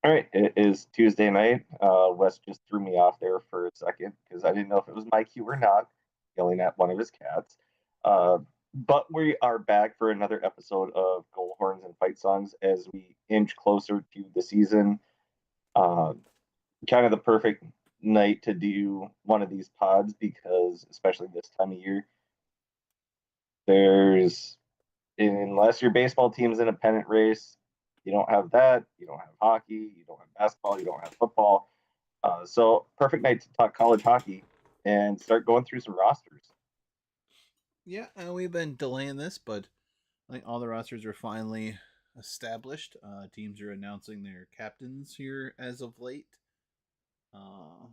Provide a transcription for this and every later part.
All right, it is Tuesday night. Wes just threw me off there for a second because I didn't know if it was my cue or not, yelling at one of his cats. Uh, but we are back for another episode of Goal Horns and Fight Songs as we inch closer to the season. Uh, Kind of the perfect night to do one of these pods because, especially this time of year, there's unless your baseball team's in a pennant race, you don't have that. You don't have hockey. You don't have basketball. You don't have football. So perfect night to talk college hockey and start going through some rosters. Yeah, we've been delaying this, but I think all the rosters are finally established. Teams are announcing their captains here as of late. Uh,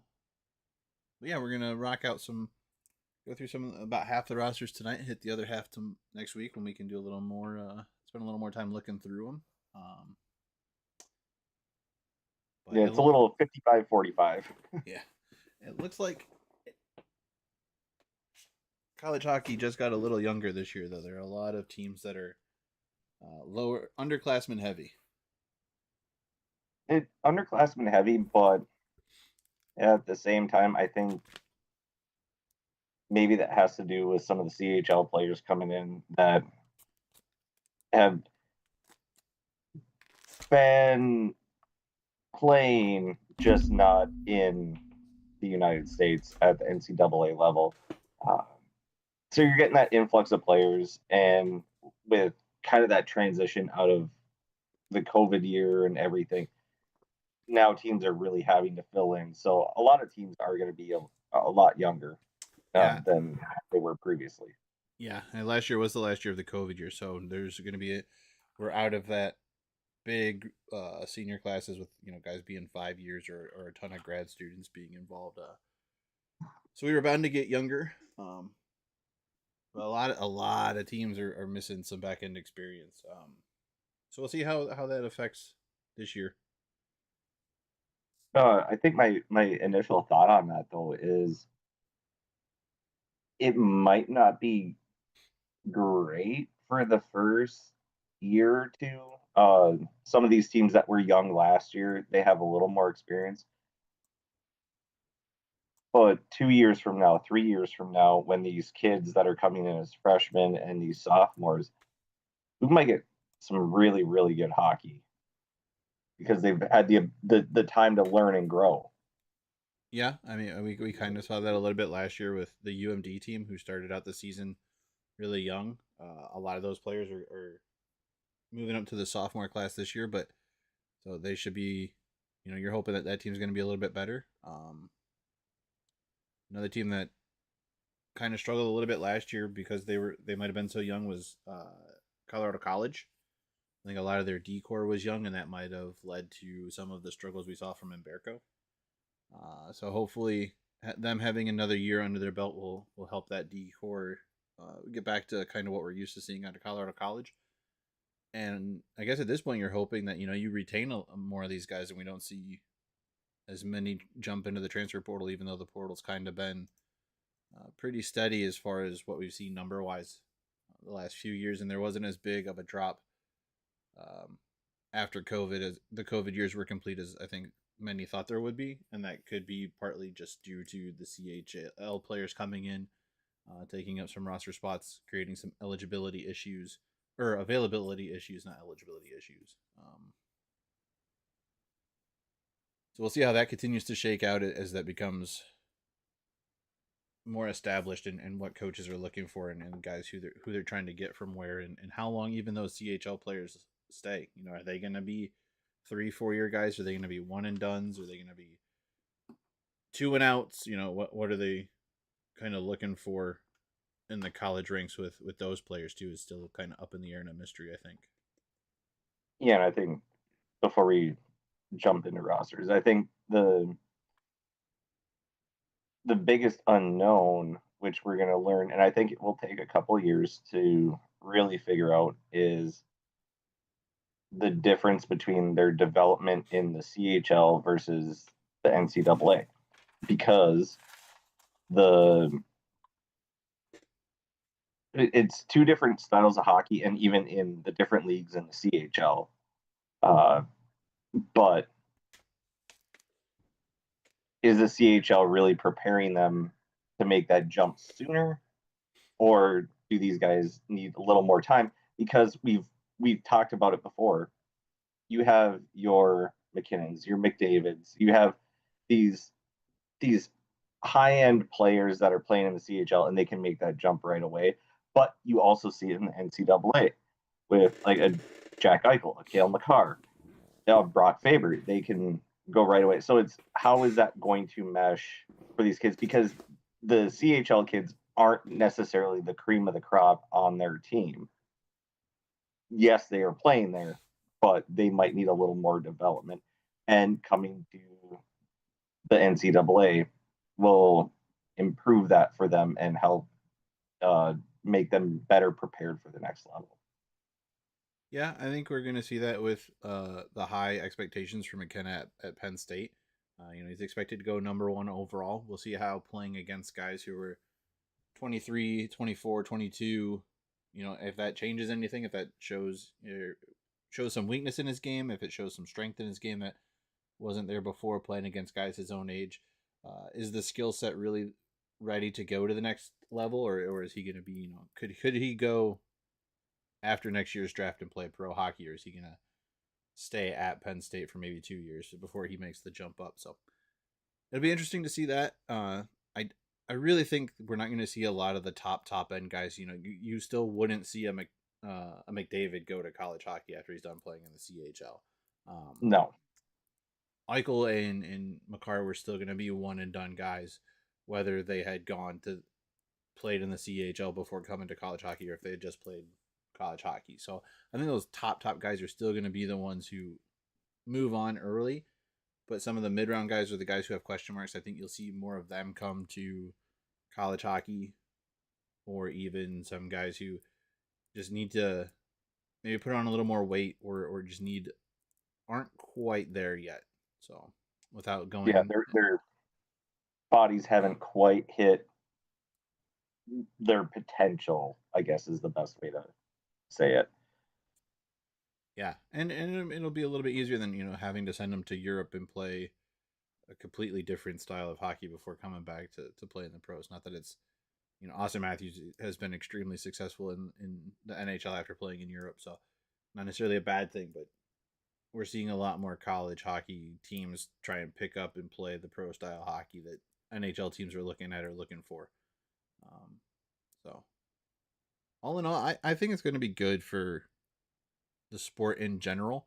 but yeah, we're gonna rock out go through some about half the rosters tonight, hit the other half to next week when we can do a little more, spend a little more time looking through them. But Yeah, it it's a little 55-45. yeah, it looks like college hockey just got a little younger this year, though. There are a lot of teams that are lower underclassmen heavy. It underclassmen heavy, but at the same time, I think maybe that has to do with some of the CHL players coming in that have been playing, just not in the United States at the NCAA level. Uh, so you're getting that influx of players, and with kind of that transition out of the COVID year and everything, now teams are really having to fill in. So a lot of teams are going to be a lot younger Yeah, than they were previously. yeah. And last year was the last year of the COVID year, so there's going to be we're out of that big senior classes with guys being 5 years or a ton of grad students being involved. So we were bound to get younger. But a lot of teams are missing some back end experience. So we'll see how that affects this year. I think my initial thought on that though is it might not be great for the first year or two. Some of these teams that were young last year, they have a little more experience. But 2 years from now, 3 years from now, when these kids that are coming in as freshmen and these sophomores, we might get some really, really good hockey because they've had the time to learn and grow. Yeah, I mean we kind of saw that a little bit last year with the UMD team who started out the season really young. A lot of those players are moving up to the sophomore class this year, but so they should be, you're hoping that that team's going to be a little bit better. Another team that kind of struggled a little bit last year because they might have been so young was Colorado College. I think a lot of their decor was young, and that might have led to some of the struggles we saw from Emberco. So hopefully, them having another year under their belt will help that decor get back to kind of what we're used to seeing out of Colorado College. And I guess at this point, you're hoping that you retain more of these guys, and we don't see as many jump into the transfer portal, even though the portal's kind of been pretty steady as far as what we've seen number wise the last few years, and there wasn't as big of a drop um, after COVID as the COVID years were complete as I think many thought there would be, and that could be partly just due to the CHL players coming in, taking up some roster spots, creating some eligibility issues or availability issues, not eligibility issues. So we'll see how that continues to shake out as that becomes more established and what coaches are looking for and guys who they're trying to get from where and how long even those CHL players stay. Are they going to be 3-4 year guys? Are they going to be one and dones? Are they going to be two and outs? What are they kind of looking for in the college ranks with those players too is still kind of up in the air and a mystery, I think. Yeah, and I think before we jump into rosters, I think the biggest unknown, which we're going to learn, and I think it will take a couple years to really figure out, is the difference between their development in the CHL versus the NCAA, because the it's two different styles of hockey, and even in the different leagues in the CHL. Uh, but is the CHL really preparing them to make that jump sooner, or do these guys need a little more time? Because we've talked about it before. You have your McKinnons, your McDavids, you have these these high end players that are playing in the CHL and they can make that jump right away. But you also see it in the NCAA with like a Jack Eichel, a Cale Makar, Brock Faber. They can go right away. So it's how is that going to mesh for these kids? Because the CHL kids aren't necessarily the cream of the crop on their team. Yes, they are playing there, but they might need a little more development. And coming to the NCAA will improve that for them and help uh, make them better prepared for the next level. Yeah, I think we're going to see that with the high expectations for McKenna at Penn State. He's expected to go number one overall. We'll see how playing against guys who are 23, 24, 22, if that changes anything, if that shows some weakness in his game, if it shows some strength in his game that wasn't there before, playing against guys his own age. Is the skill set really ready to go to the next level, or is he going to be, could he go after next year's draft and play pro hockey, or is he going to stay at Penn State for maybe 2 years before he makes the jump up? So it'll be interesting to see that. I really think we're not going to see a lot of the top end guys. You still wouldn't see a McDavid go to college hockey after he's done playing in the CHL. No. Eichel and Makar were still going to be one and done guys, whether they had gone to played in the CHL before coming to college hockey or if they had just played college hockey. So I think those top guys are still going to be the ones who move on early. But some of the mid round guys are the guys who have question marks. I think you'll see more of them come to college hockey, or even some guys who just need to maybe put on a little more weight, or just aren't quite there yet. So without going, yeah, their bodies haven't quite hit their potential, I guess is the best way to say it. Yeah, and it'll be a little bit easier than having to send them to Europe and play a completely different style of hockey before coming back to play in the pros. Not that it's Austin Matthews has been extremely successful in the NHL after playing in Europe, so not necessarily a bad thing, but we're seeing a lot more college hockey teams try and pick up and play the pro style hockey that NHL teams are looking for. So all in all, I think it's going to be good for the sport in general.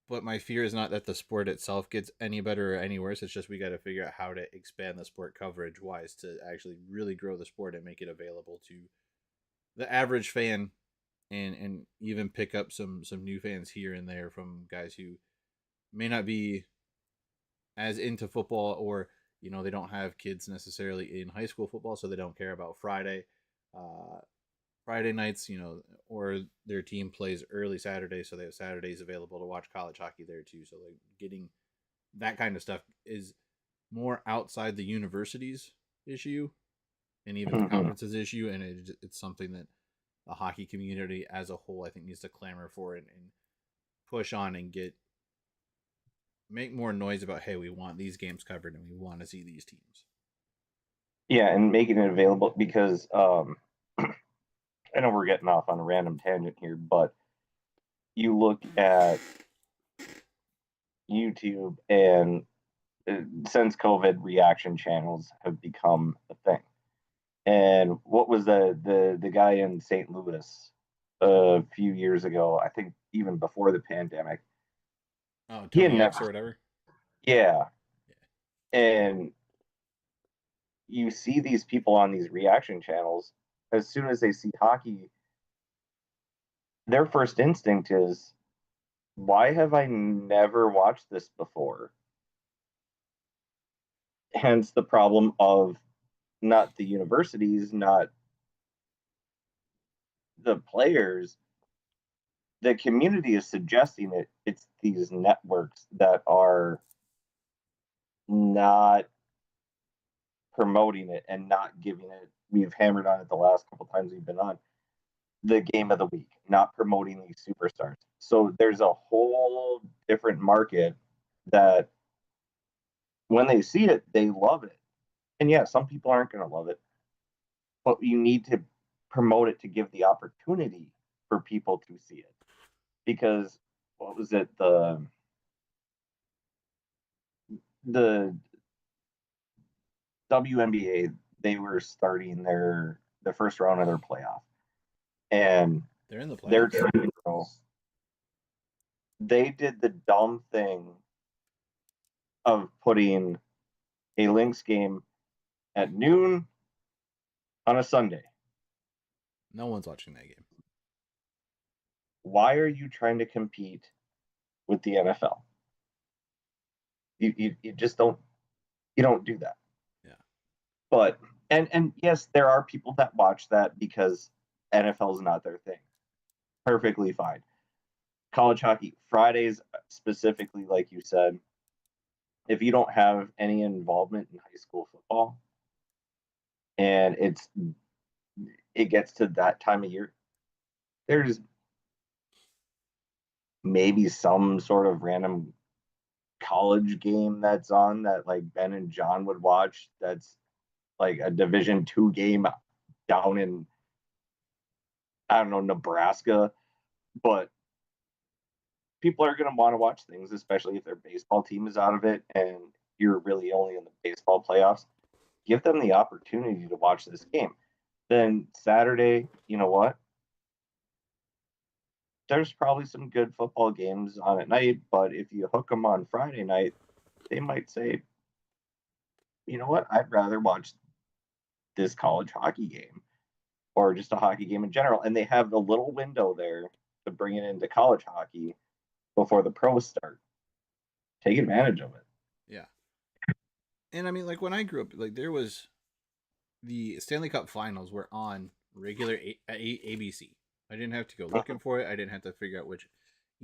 But my fear is not that the sport itself gets any better or any worse. It's just we got to figure out how to expand the sport coverage wise to actually really grow the sport and make it available to the average fan, and even pick up some new fans here and there from guys who may not be as into football, or they don't have kids necessarily in high school football, so they don't care about Friday nights, or their team plays early Saturday, so they have Saturdays available to watch college hockey there too. So like getting that kind of stuff is more outside the university's issue and even the conference's issue, and it's something that the hockey community as a whole, I think, needs to clamor for and push on and make more noise about, hey, we want these games covered and we want to see these teams. Yeah, and making it available because I know we're getting off on a random tangent here, but you look at YouTube, and since COVID, reaction channels have become a thing. And what was the guy in St. Louis a few years ago? I think even before the pandemic. Oh, He had Tony X or never, whatever. yeah. And you see these people on these reaction channels. As soon as they see hockey, their first instinct is, why have I never watched this before? Hence the problem of not the universities, not the players. The community is suggesting it. It's these networks that are not promoting it and not giving it. We've hammered on it the last couple times we've been on the game of the week, not promoting these superstars. So there's a whole different market that when they see it, they love it. And yeah, some people aren't going to love it, but you need to promote it to give the opportunity for people to see it. Because what was it? The WNBA, they were starting the first round of their playoff, and They're in the they're playoffs. trying to go. They did the dumb thing of putting a Lynx game at noon on a Sunday. No one's watching that game. Why are you trying to compete with the NFL? You just don't do that. Yeah. But and yes, there are people that watch that because NFL is not their thing. Perfectly fine. College hockey Fridays specifically, like you said, if you don't have any involvement in high school football and it gets to that time of year, there's maybe some sort of random college game that's on that like Ben and John would watch that's like a Division 2 game down in, I don't know, Nebraska, but people are going to want to watch things, especially if their baseball team is out of it and you're really only in the baseball playoffs. Give them the opportunity to watch this game. Then Saturday, you know what? There's probably some good football games on at night, but if you hook them on Friday night, they might say, you know what? I'd rather watch this college hockey game or just a hockey game in general. And they have the little window there to bring it into college hockey before the pros start. Take advantage of it. Yeah. And I mean, like when I grew up, like there was the Stanley Cup Finals were on regular ABC. I didn't have to go looking for it. I didn't have to figure out which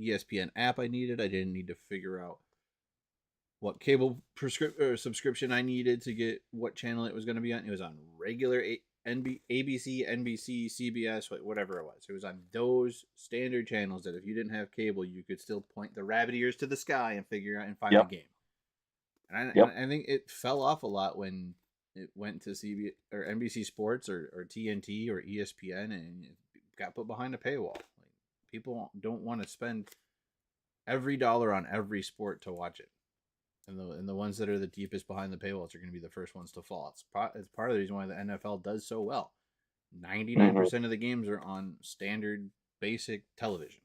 ESPN app I needed. I didn't need to figure out what cable subscription I needed to get what channel it was going to be on. It was on regular ABC, NBC, CBS, whatever it was. It was on those standard channels that if you didn't have cable, you could still point the rabbit ears to the sky and figure out and find the Yep. game. And Yep. I think it fell off a lot when it went to CB or NBC Sports or TNT or ESPN and it got put behind a paywall. Like people don't want to spend every dollar on every sport to watch it. And the ones that are the deepest behind the paywalls are going to be the first ones to fall. It's part of the reason why the NFL does so well. 99% of the games are on standard basic television.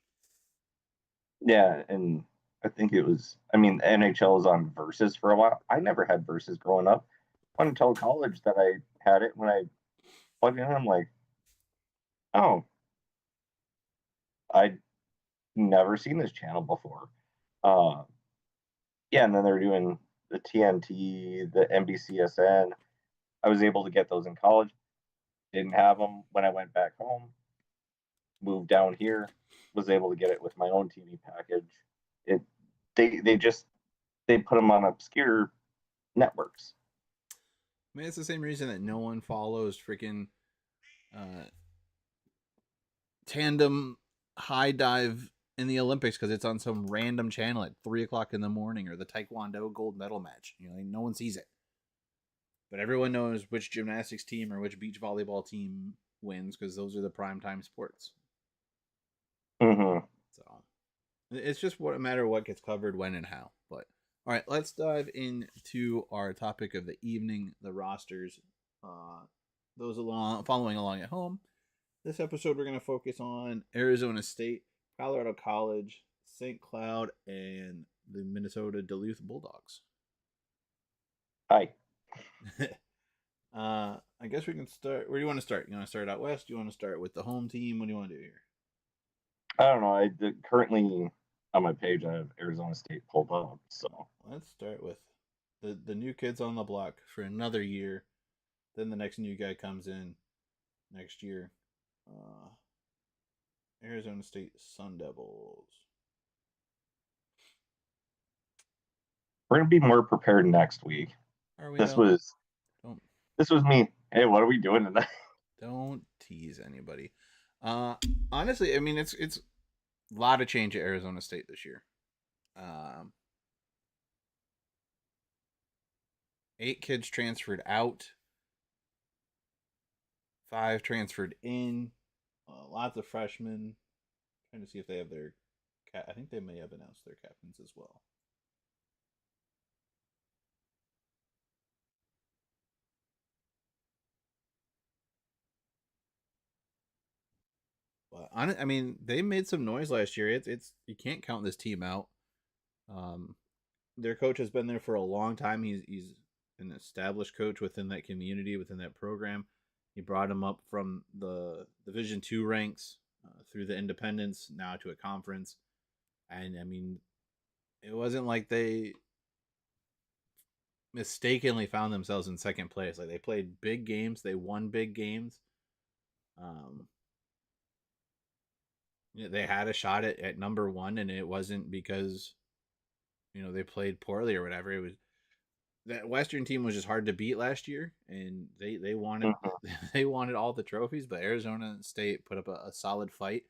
Yeah, and I think it was. I mean, the NHL was on Versus for a while. I never had Versus growing up. Not until college that I had it. When I plugged in, I'm like, oh, I'd never seen this channel before. Uh, yeah, and then they're doing the TNT, the NBCSN. I was able to get those in college. Didn't have them when I went back home. Moved down here, was able to get it with my own TV package. It they put them on obscure networks. I mean, it's the same reason that no one follows freaking uh, tandem high dive in the Olympics because it's on some random channel at 3 o'clock in the morning, or the Taekwondo gold medal match. You know, like, no one sees it, but everyone knows which gymnastics team or which beach volleyball team wins because those are the primetime sports. Mm-hmm. So it's just what a matter of what gets covered when and how. But all right, let's dive into our topic of the evening: the rosters. Those following along at home. This episode, we're going to focus on Arizona State, Colorado College, St. Cloud, and the Minnesota Duluth Bulldogs. Hi. I guess we can start. Where do you want to start? You want to start out west? Do you want to start with the home team? What do you want to do here? I don't know. Currently on my page, I have Arizona State pulled up. So Let's start with the new kids on the block for another year. Then the next new guy comes in next year. Arizona State Sun Devils. we're gonna be more prepared next week. Are we This though? was Don't this was me. Hey, what are we doing tonight? don't tease anybody. Honestly, I mean it's a lot of change at Arizona State this year. 8 kids transferred out, 5 transferred in, lots of freshmen. Trying to see if they have their I think they may have announced their captains as well. But I mean, they made some noise last year. It's you can't count this team out. Um, their coach has been there for a long time. He's an established coach within that community, within that program. He brought him up from the Division 2 ranks through the independents, now to a conference. And I mean, it wasn't like they mistakenly found themselves in second place. Like they played big games, they won big games. Um, they had a shot at number one, and it wasn't because they played poorly or whatever. It was that Western team was just hard to beat last year, and they wanted Mhm. they wanted all the trophies. But Arizona State put up a solid fight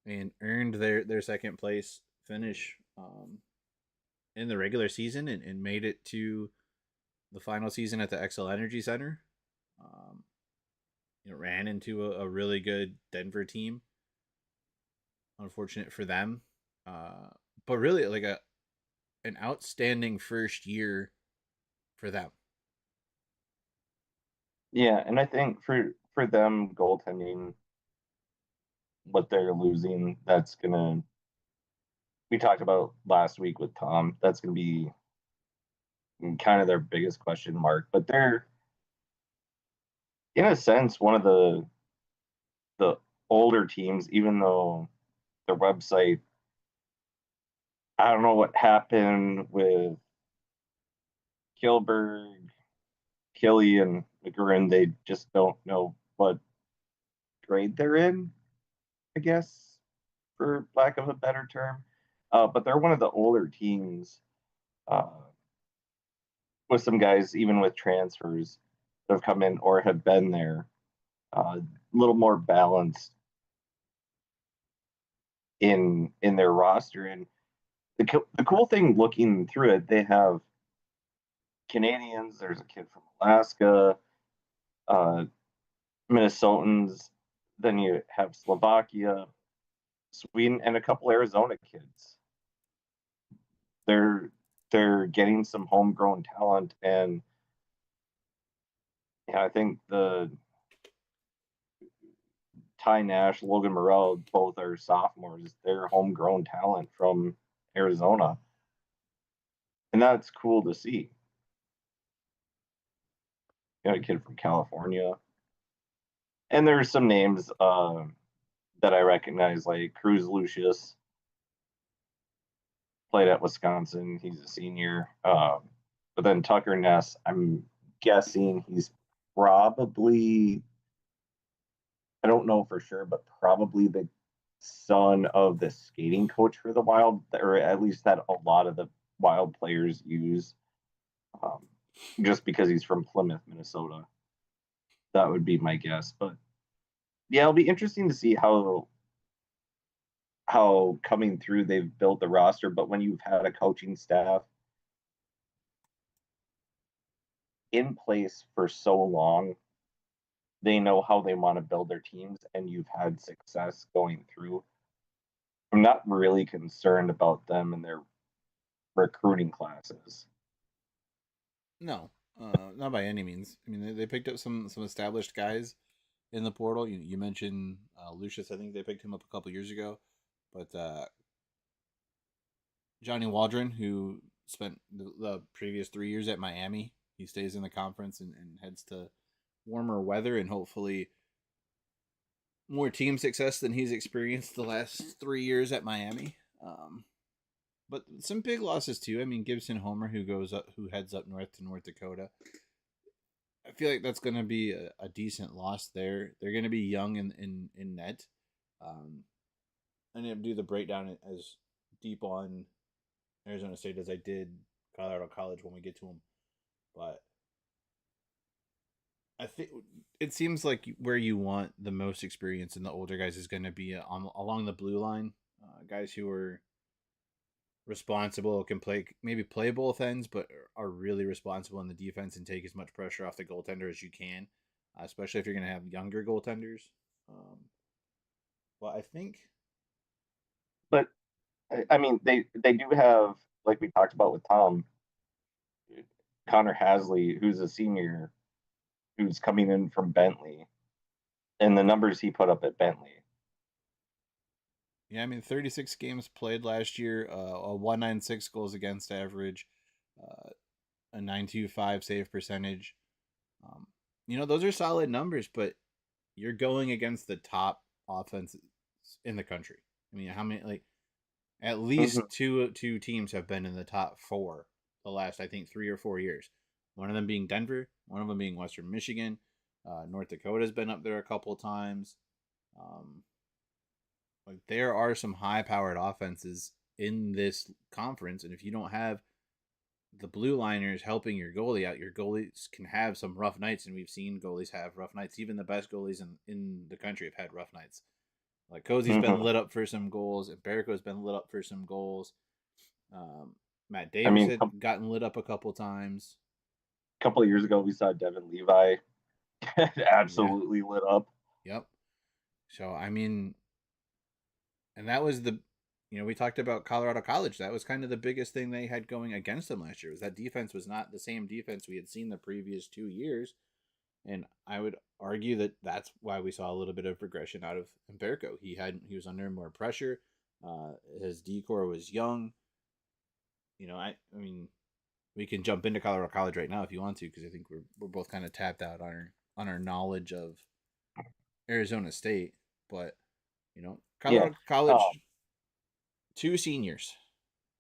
and earned their second place finish in the regular season, and made it to the final season at the Xcel Energy Center. Um, ran into a really good Denver team. Unfortunate for them, uh, but really like an outstanding first year for them. Yeah, and I think for them goaltending, what they're losing, that's gonna we talked about last week with Tom. That's gonna be kind of their biggest question mark. But they're in a sense one of the older teams, even though their website. I don't know what happened with Kilberg, Killy, and McGurran. They just don't know what grade they're in, I guess, for lack of a better term. But they're one of the older teams uh, with some guys, even with transfers, that have come in or have been there, a little more balanced in their roster. And the cool thing looking through it, they have Canadians. There's a kid from Alaska, uh, Minnesotans. Then you have Slovakia, Sweden, and a couple Arizona kids. They're they're getting some homegrown talent, and yeah, I think the Ty Nash, Logan Morrell, both are sophomores. They're homegrown talent from Arizona, and that's cool to see. You know, a kid from California, and there's some names that I recognize, like Cruz Lucius, played at Wisconsin. He's a senior. But then Tucker Ness, I'm guessing he's probably, I don't know for sure, but probably the son of the skating coach for the Wild, or at least that a lot of the Wild players use, um, just because he's from Plymouth, Minnesota. That would be my guess. But yeah, it'll be interesting to see how coming through they've built the roster. But when you've had a coaching staff in place for so long, they know how they want to build their teams, and you've had success going through. I'm not really concerned about them and their recruiting classes. No, not by any means. I mean, they picked up some established guys in the portal. You mentioned Lucius. I think they picked him up a couple years ago, but Johnny Waldron, who spent the previous 3 years at Miami, he stays in the conference and heads to warmer weather and hopefully more team success than he's experienced the last 3 years at Miami. But some big losses too. I mean, Gibson Homer, who heads up north to North Dakota. I feel like that's going to be a decent loss there. They're going to be young in net. Um, I didn't do the breakdown as deep on Arizona State as I did Colorado College when we get to them, but I think it seems like where you want the most experience in the older guys is going to be along the blue line, guys who are responsible, can play both ends, but are really responsible in the defense and take as much pressure off the goaltender as you can, especially if you're going to have younger goaltenders. Um, but I think, But I mean, they do have, like we talked about with Tom, Connor Hasley, who's a senior, who's coming in from Bentley, and the numbers he put up at Bentley. yeah, I mean, 36 games played last year, a 196 goals against average, uh, a 925 save percentage. Um, those are solid numbers, but you're going against the top offenses in the country. I mean, how many, like, at Mm-hmm. least two teams have been in the top four the last, I think, 3 or 4 years. One of them being Denver, one of them being Western Michigan. North Dakota's been up there a couple times. Um, like there are some high-powered offenses in this conference, and if you don't have the blue liners helping your goalie out, your goalies can have some rough nights, and we've seen goalies have rough nights. Even the best goalies in the country have had rough nights. Like Cozy's been Mm-hmm. lit up for some goals, and Barrico's been lit up for some goals. Matt I Davis mean, had gotten lit up a couple times. a couple of years ago, we saw Devin Levi Yeah. absolutely lit up. Yep. So I mean, and that was we talked about Colorado College. That was kind of the biggest thing they had going against them last year. Was that defense was not the same defense we had seen the previous 2 years, and I would argue that that's why we saw a little bit of regression out of Umberco. He was under more pressure. His decor was young. I mean, we can jump into Colorado College right now if you want to, because I think we're both kind of tapped out on our knowledge of Arizona State. But Yeah. Colorado Um, College, two seniors,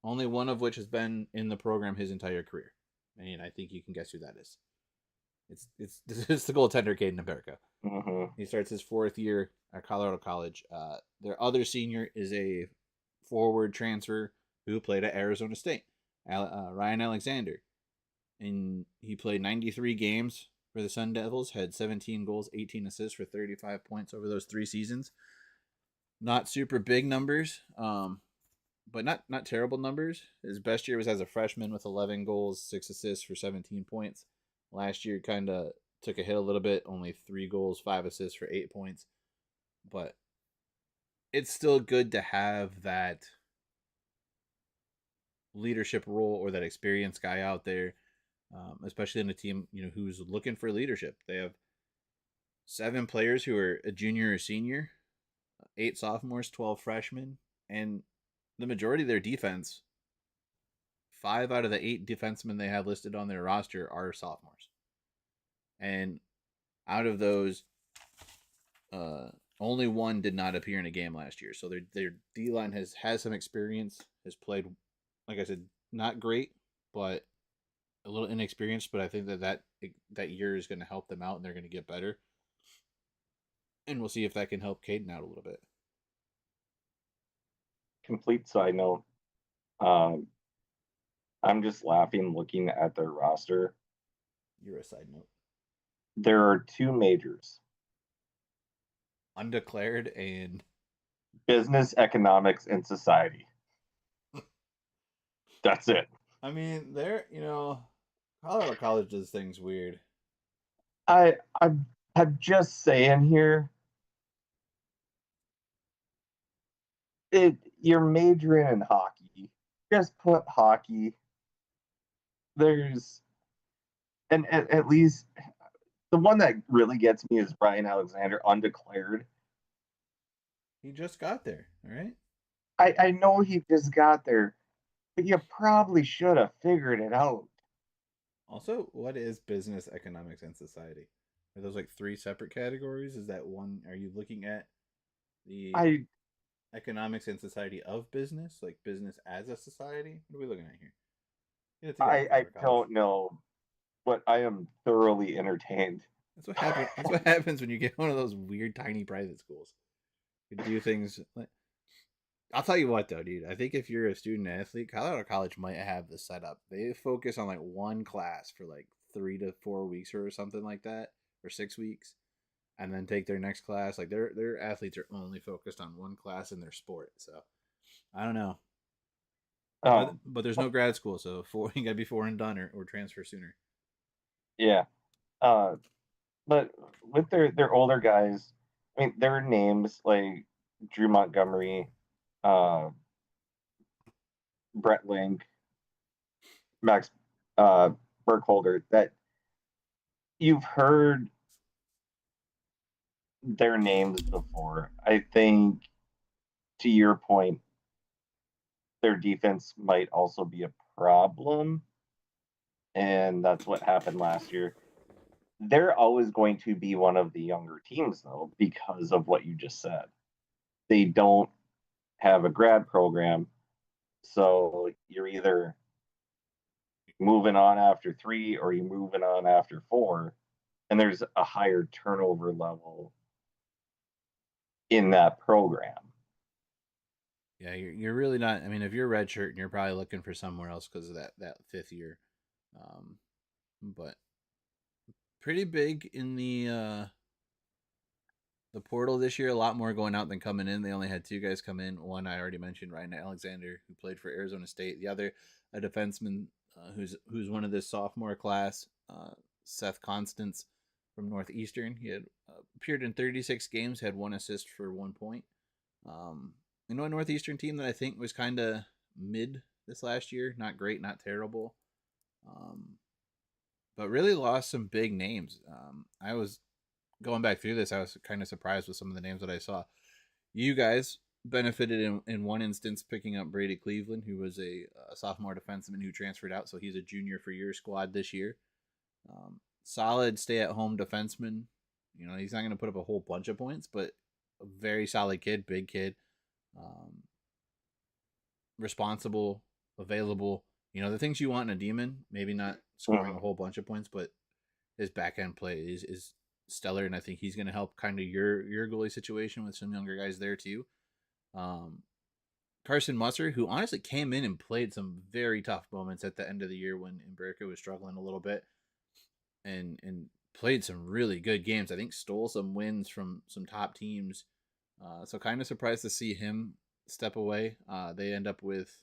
only one of which has been in the program his entire career. And I think you can guess who that is. It's the goaltender Caden America. mm-hmm. He starts his 4th year at Colorado College. Their other senior is a forward transfer who played at Arizona State, Ryan Alexander, and he played 93 games for the Sun Devils, had 17 goals, 18 assists for 35 points over those 3 seasons. Not super big numbers, but not terrible numbers. His best year was as a freshman with 11 goals, 6 assists for 17 points. Last year kind of took a hit a little bit, only 3 goals, 5 assists for 8 points. But it's still good to have that leadership role or that experienced guy out there, especially in a team who's looking for leadership. They have 7 players who are a junior or senior, 8 sophomores, 12 freshmen, and the majority of their defense, 5 out of the 8 defensemen they have listed on their roster are sophomores. And out of those, uh, only one did not appear in a game last year. So their D line has some experience, has played, like I said, not great, but a little inexperienced. But I think that year is going to help them out, and they're going to get better. And we'll see if that can help Caden out a little bit. Complete side note. Um, I'm just laughing looking at their roster. You're a side note. There are two majors: Undeclared and business, economics, and society. That's it. I mean, Colorado College does things weird. I'm just saying here. You're majoring in hockey. Just put hockey. There's and at least the one that really gets me is Brian Alexander undeclared. He just got there, all right? I know he just got there, but you probably should have figured it out. Also, what is business, economics, and society? Are those like 3 separate categories? Is that one? Are you looking at the I economics and society of business, like business as a society? What are we looking at here? Get it together, I Colorado College. don't know, but I am thoroughly entertained. That's what happens. That's what happens when you get one of those weird, tiny private schools. You do things. I'll tell you what, though, dude. I think if you're a student athlete, Colorado College might have the setup. They focus on like one class for like 3 to 4 weeks or something like that, or 6 weeks, and then take their next class. Like their athletes are only focused on one class in their sport. So I don't know. Um, but there's no grad school, so you got to be 4 and done or transfer sooner. yeah. Uh, but with their older guys, I mean, their names like Drew Montgomery, uh, Brett Link, Max uh, Burkholder, that you've heard their names before. I think to your point, their defense might also be a problem, and that's what happened last year. They're always going to be one of the younger teams, though, because of what you just said. They don't have a grad program, so you're either moving on after 3 or you're moving on after 4, and there's a higher turnover level in that program. Yeah, you're really not. I mean, if you're redshirt, and you're probably looking for somewhere else because of that 5th year. Um, but pretty big in the portal this year. A lot more going out than coming in. They only had 2 guys come in. One I already mentioned, Ryan Alexander, who played for Arizona State. The other, a defenseman who's one of this sophomore class, Seth Constance from Northeastern. He had appeared in 36 games, had 1 assist for 1 point. A Northeastern team that I think was kind of mid this last year. Not great, not terrible. But really lost some big names. I was going back through this, I was kind of surprised with some of the names that I saw. You guys benefited in one instance picking up Brady Cleveland, who was a sophomore defenseman who transferred out, so he's a junior for your squad this year. Solid stay-at-home defenseman. He's not going to put up a whole bunch of points, but a very solid kid, big kid, responsible, available. The things you want in a demon. Maybe not scoring a whole bunch of points, but his back end play is stellar, and I think he's going to help kind of your goalie situation with some younger guys there too. Carson Musser, who honestly came in and played some very tough moments at the end of the year when Umberka was struggling a little bit, and played some really good games. I think stole some wins from some top teams. So kind of surprised to see him step away. They end up with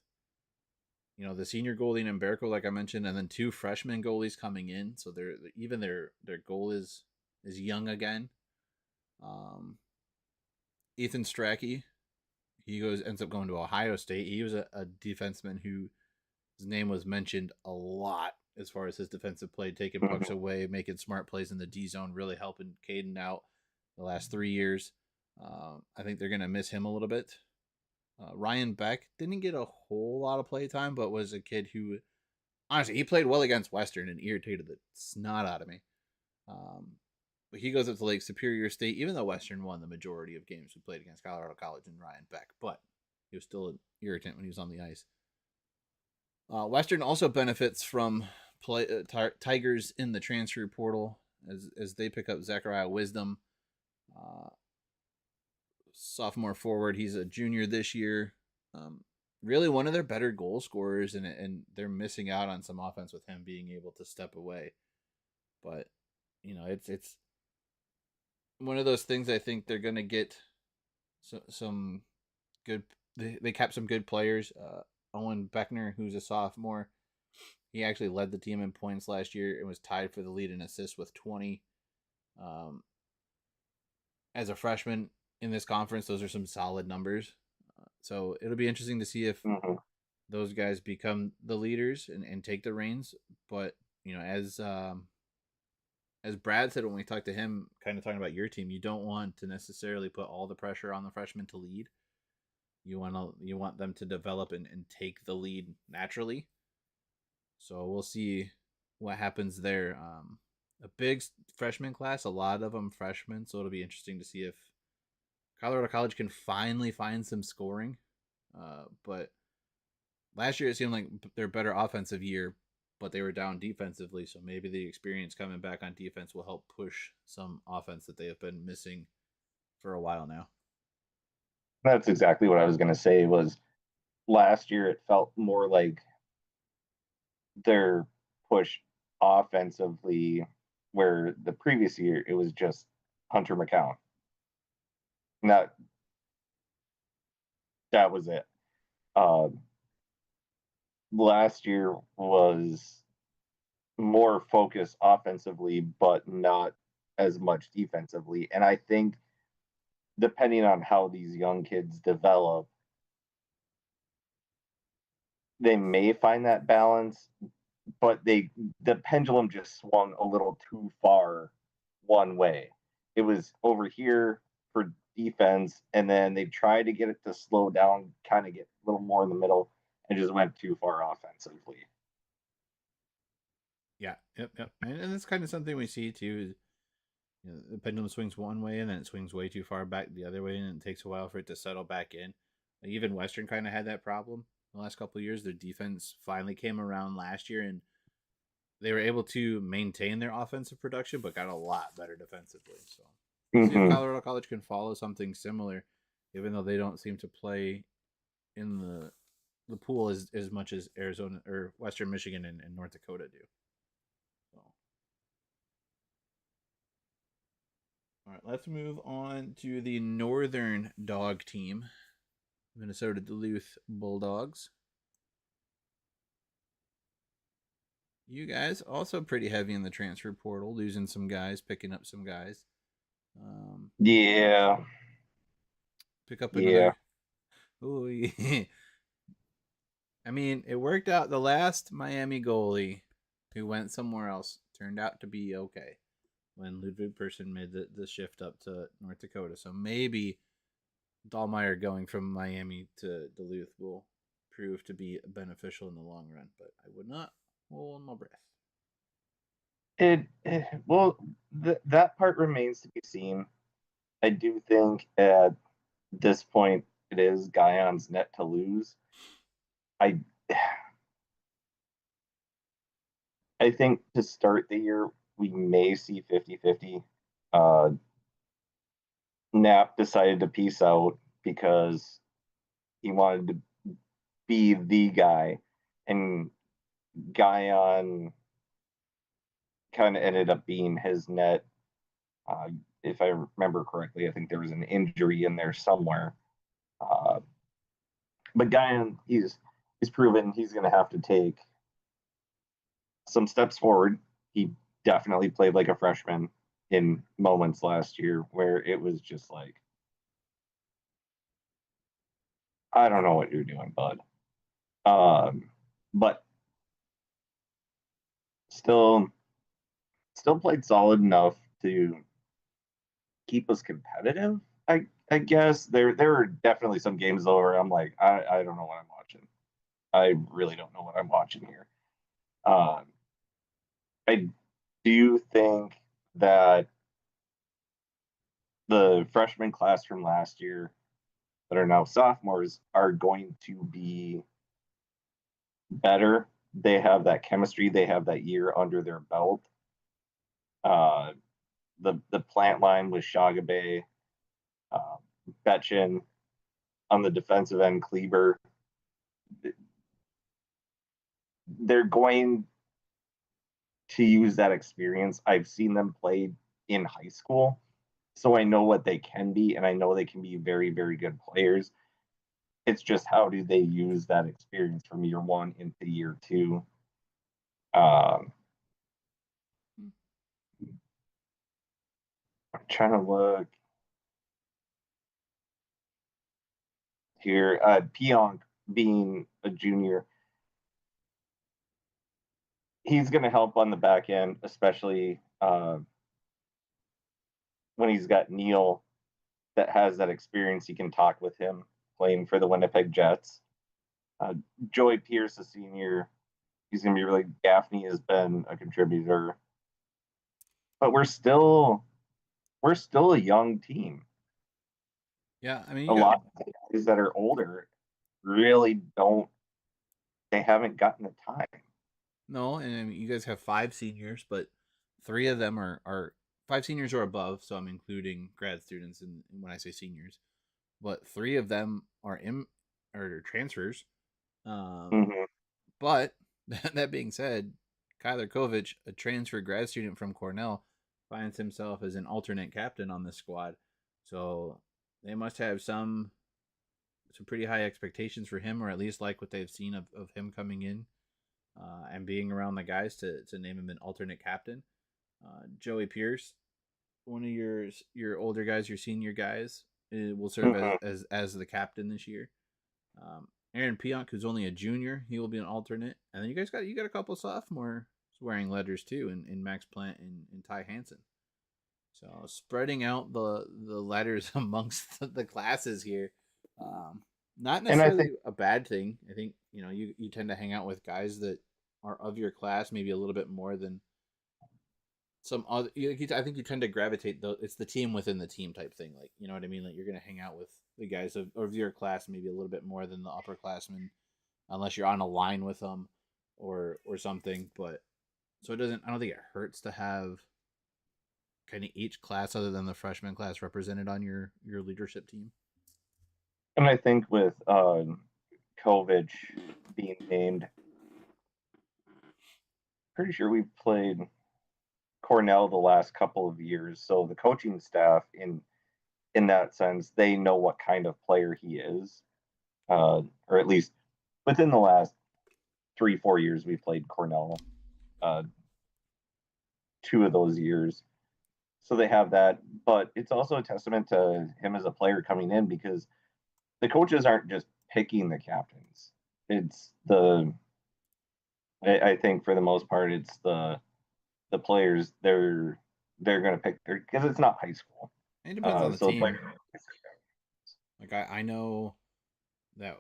the senior goalie in Umberka, like I mentioned, and then 2 freshman goalies coming in. So their goal is young again. Ethan Strachey, ends up going to Ohio State. He was a defenseman whose name was mentioned a lot as far as his defensive play, taking pucks away, making smart plays in the D zone, really helping Caden out the last 3 years. I think they're going to miss him a little bit. Ryan Beck didn't get a whole lot of play time, but was a kid who, honestly, he played well against Western and irritated the snot out of me. But he goes up to Lake Superior State, even though Western won the majority of games we played against Colorado College and Ryan Beck, but he was still an irritant when he was on the ice. Western also benefits from Tigers in the transfer portal as they pick up Zachariah Wisdom, sophomore forward. He's a junior this year. Really one of their better goal scorers, and they're missing out on some offense with him being able to step away. But it's one of those things. I think they're going to get some good. They kept some good players. Owen Beckner, who's a sophomore, he actually led the team in points last year and was tied for the lead in assists with 20. As a freshman in this conference, those are some solid numbers. So it'll be interesting to see if those guys become the leaders and take the reins. But as Brad said when we talked to him, kind of talking about your team, you don't want to necessarily put all the pressure on the freshmen to lead. You want them to develop and take the lead naturally. So we'll see what happens there. A big freshman class, a lot of them freshmen, so it'll be interesting to see if Colorado College can finally find some scoring. But last year it seemed like their better offensive year, but they were down defensively, so maybe the experience coming back on defense will help push some offense that they have been missing for a while now. That's exactly what I was going to say. Was last year it felt more like their push offensively, where the previous year it was just Hunter McCown. That was it. last year was more focused offensively, but not as much defensively. And I think depending on how these young kids develop, they may find that balance, but the pendulum just swung a little too far one way. It was over here for defense, and then they tried to get it to slow down, kind of get a little more in the middle, and just went too far offensively. Yeah, yep. And that's kind of something we see too. Is, the pendulum swings one way and then it swings way too far back the other way, and it takes a while for it to settle back in. Like even Western kind of had that problem the last couple of years. Their defense finally came around last year, and they were able to maintain their offensive production, but got a lot better defensively. So we'll see if Mm-hmm. Colorado College can follow something similar, even though they don't seem to play in the pool as much as Arizona or Western Michigan and North Dakota do. So, all right, let's move on to the Northern Dog team, Minnesota Duluth Bulldogs. You guys also pretty heavy in the transfer portal, losing some guys, picking up some guys. Yeah, Pick up yeah. another. Oh, yeah. I mean, it worked out. The last Miami goalie who went somewhere else turned out to be okay when Ludwig Person made the shift up to North Dakota. So maybe Dahlmeyer going from Miami to Duluth will prove to be beneficial in the long run, but I would not hold my breath. Well, that part remains to be seen. I do think at this point it is Guyon's net to lose. I I think to start the year we may see 50-50. Uh, Knapp decided to peace out because he wanted to be the guy, and Guyon kind of ended up being his net. Uh, if I remember correctly, I think there was an injury in there somewhere. Uh, but Guyon, he's proven he's going to have to take some steps forward. He definitely played like a freshman in moments last year where it was just like, I don't know what you're doing, bud. But still, still played solid enough to keep us competitive. I guess there are definitely some games though where I'm like, I don't know what I'm watching. I really don't know what I'm watching here. Um, I do think that the freshman class from last year that are now sophomores are going to be better. They have that chemistry. They have that year under their belt. Uh, the plant line with Shagabe, uh, Betchin on the defensive end, Kleber. They're going to use that experience. I've seen them play in high school, so I know what they can be, and I know they can be very, very good players. It's just how do they use that experience from year one into year two? Um, I'm trying to look here. Pionk being a junior, he's going to help on the back end, especially when he's got Neil that has that experience. He can talk with him playing for the Winnipeg Jets. Uh, Joey Pierce, a senior, he's going to be really. Gaffney has been a contributor, but we're still a young team. Yeah, I mean, A you got lot of guys that are older really don't. They haven't gotten the time. no, and I mean, you guys have five seniors, but three of them are five seniors or above. So I'm including grad students, and when I say seniors, but three of them are in or transfers. Um, Mm-hmm. but that being said, Kyler Kovich, a transfer grad student from Cornell, finds himself as an alternate captain on this squad. So they must have some pretty high expectations for him, or at least like what they've seen of him coming in and being around the guys to name him an alternate captain. Joey Pierce, one of your older guys, your senior guys, will serve Mhm. as the captain this year. Aaron Pionk, who's only a junior, he will be an alternate, and then you got a couple sophomores wearing letters too, in Max Plant and Ty Hansen. So spreading out the letters amongst the classes here, um, not And I think, necessarily a bad thing. I think you tend to hang out with guys that are of your class, maybe a little bit more than some other. I think you tend to gravitate. It's the team within the team type thing. Like, you know what I mean. Like, you're gonna hang out with the guys of your class maybe a little bit more than the upperclassmen, unless you're on a line with them or something. But so it doesn't. I don't think it hurts to have kind of each class other than the freshman class represented on your leadership team. and I think with Kovic being named, pretty sure we've played Cornell the last couple of years, so the coaching staff in that sense, they know what kind of player he is, or at least within the last 3-4 years we played Cornell, uh, 2 of those years. So they have that, but it's also a testament to him as a player coming in because the coaches aren't just picking the captains. It's I think for the most part, it's the players. They're going to pick their because it's not high school. It depends on the So the players. team. Like I know that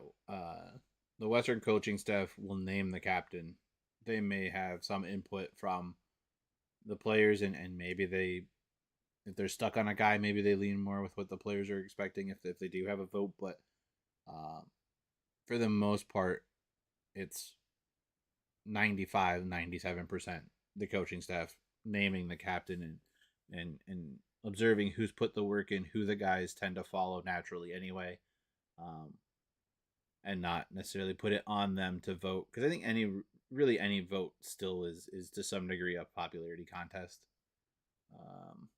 the Western coaching staff will name the captain. They may have some input from the players, and maybe if they're stuck on a guy, maybe they lean more with what the players are expecting if they do have a vote. But uh, for the most part, it's 95-97% the coaching staff naming the captain and observing who's put the work in, who the guys tend to follow naturally anyway, um, and not necessarily put it on them to vote, because I think any vote still is to some degree a popularity contest. Um,